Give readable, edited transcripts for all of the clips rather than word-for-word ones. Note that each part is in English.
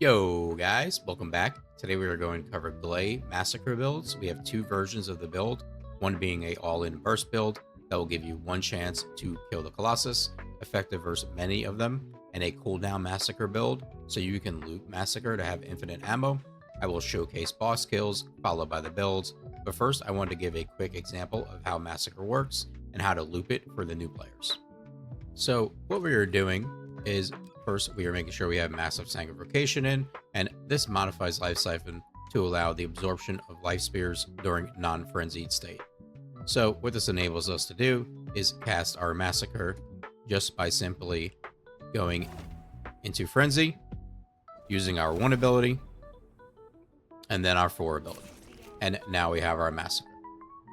Yo guys, welcome back. Today we are going to cover Gley Massacre builds. We have two versions of the build, one being a all-in burst build that will give you one chance to kill the Colossus, effective versus many of them, and a cooldown Massacre build so you can loot Massacre to have infinite ammo. I will showcase boss kills followed by the builds, but first I want to give a quick example of how Massacre works and how to loop it for the new players. So what we are doing is first we are making sure we have massive sanctification in, and this modifies life siphon to allow the absorption of life spears during non-frenzied state. So what this enables us to do is cast our Massacre just by simply going into frenzy, using our 1 ability, and then our 4 ability. And now we have our Massacre.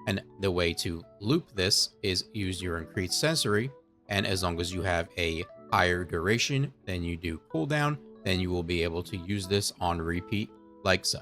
And the way to loop this is use your increased sensory, and as long as you have a higher duration than you do cooldown, then you will be able to use this on repeat like so.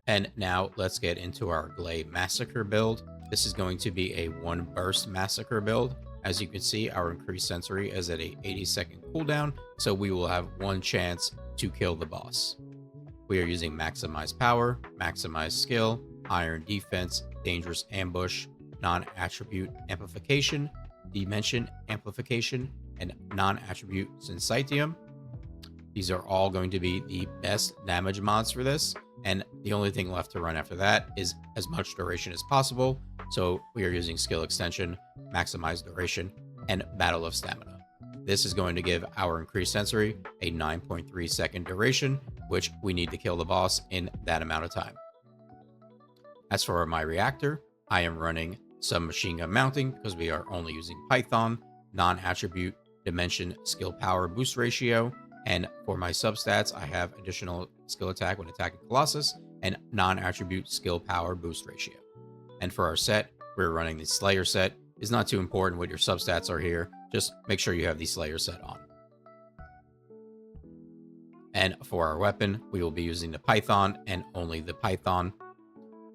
And now let's get into our Gley Massacre build. This is going to be a 1 burst Massacre build. As you can see, our increased sensory is at a 80-second cooldown, so we will have 1 chance to kill the boss. We are using maximized power, maximized skill, iron defense, dangerous ambush, non-attribute amplification, dimension amplification, and non-attribute syncytium. These are all going to be the best damage mods for this, and the only thing left to run after that is as much duration as possible. So we are using skill extension, maximized duration, and battle of stamina. This is going to give our increased sensory a 9.3 second duration, which we need to kill the boss in that amount of time. As for my reactor, I am running some machine gun mounting because we are only using Python, non-attribute, dimension, skill power boost ratio, and for my substats, I have additional skill attack when attacking Colossus and non-attribute skill power boost ratio. And for our set, we're running the Slayer set. It's not too important what your substats are here. Just make sure you have the Slayer set on. And for our weapon, we will be using the Python and only the Python.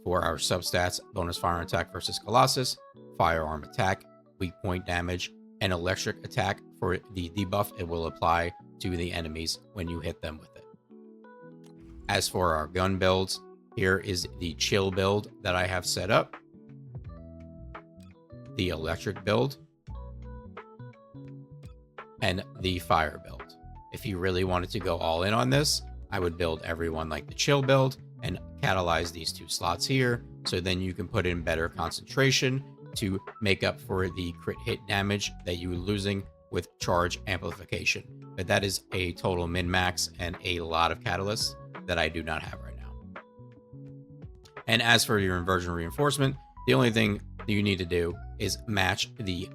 For our substats, bonus fire attack versus Colossus, firearm attack, weak point damage, and electric attack. For the debuff, it will apply to the enemies when you hit them with it. As for our gun builds, here is the chill build that I have set up, the electric build, and the fire build. If you really wanted to go all in on this, I would build everyone like the chill build and catalyze these 2 slots here, so then you can put in better concentration to make up for the crit hit damage that you were losing with charge amplification. But that is a total min-max and a lot of catalysts that I do not have right now. And as for your Inversion Reinforcement, the only thing you need to do is match the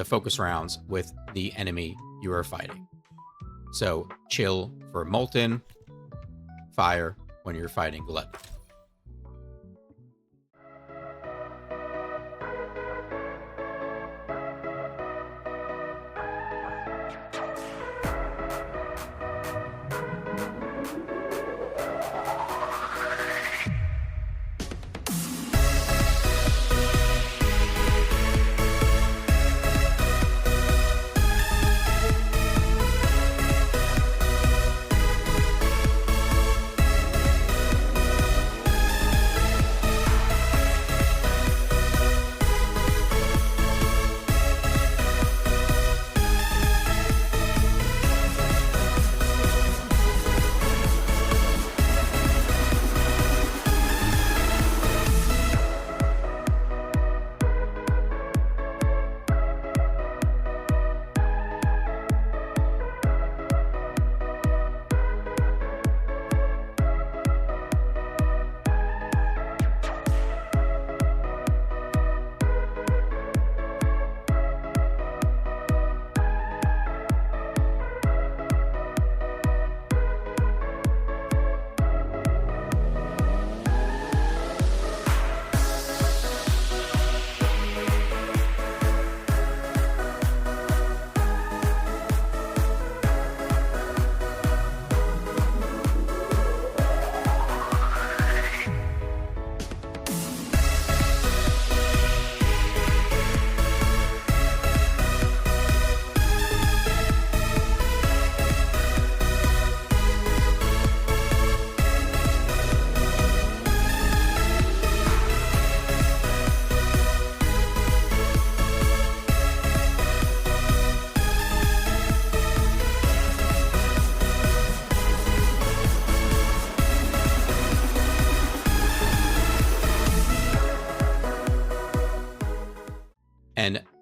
focus rounds with the enemy you are fighting. So chill for Molten, fire when you're fighting Gluttony.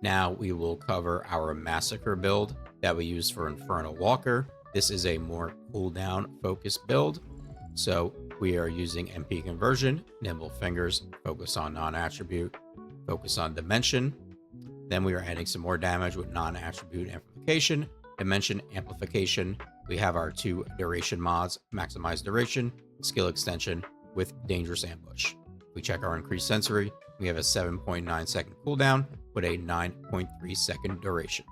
Now we will cover our Massacre build that we use for Infernal Walker. This is a more cooldown focused build. So we are using MP conversion, nimble fingers, focus on non-attribute, focus on dimension. Then we are adding some more damage with non-attribute amplification, dimension amplification. We have our 2 duration mods, maximize duration, skill extension with dangerous ambush. We check our increased sensory. We have a 7.9 second cooldown with a 9.3 second duration.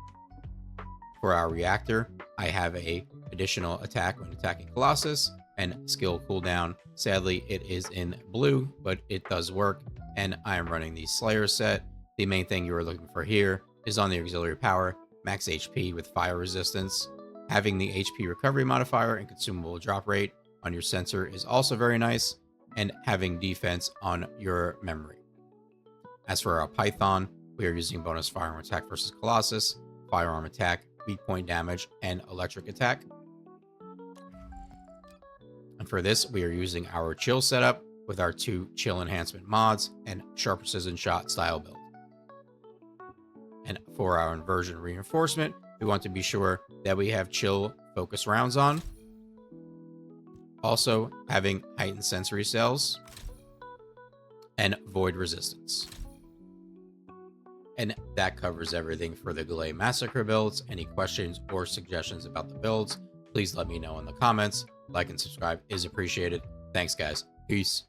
For our reactor, I have a additional attack when attacking Colossus and skill cooldown. Sadly, it is in blue, but it does work, and I am running the Slayer set. The main thing you are looking for here is on the auxiliary power, max HP with fire resistance. Having the HP recovery modifier and consumable drop rate on your sensor is also very nice, and having defense on your memory. As for our Python, we are using bonus firearm attack versus Colossus, firearm attack, weak point damage, and electric attack. And for this, we are using our chill setup with our 2 chill enhancement mods and sharp precision shot style build. And for our inversion reinforcement, we want to be sure that we have chill focus rounds on. Also having heightened sensory cells and void resistance. And that covers everything for the Gley Massacre builds. Any questions or suggestions about the builds, please let me know in the comments. Like and subscribe is appreciated. Thanks, guys. Peace.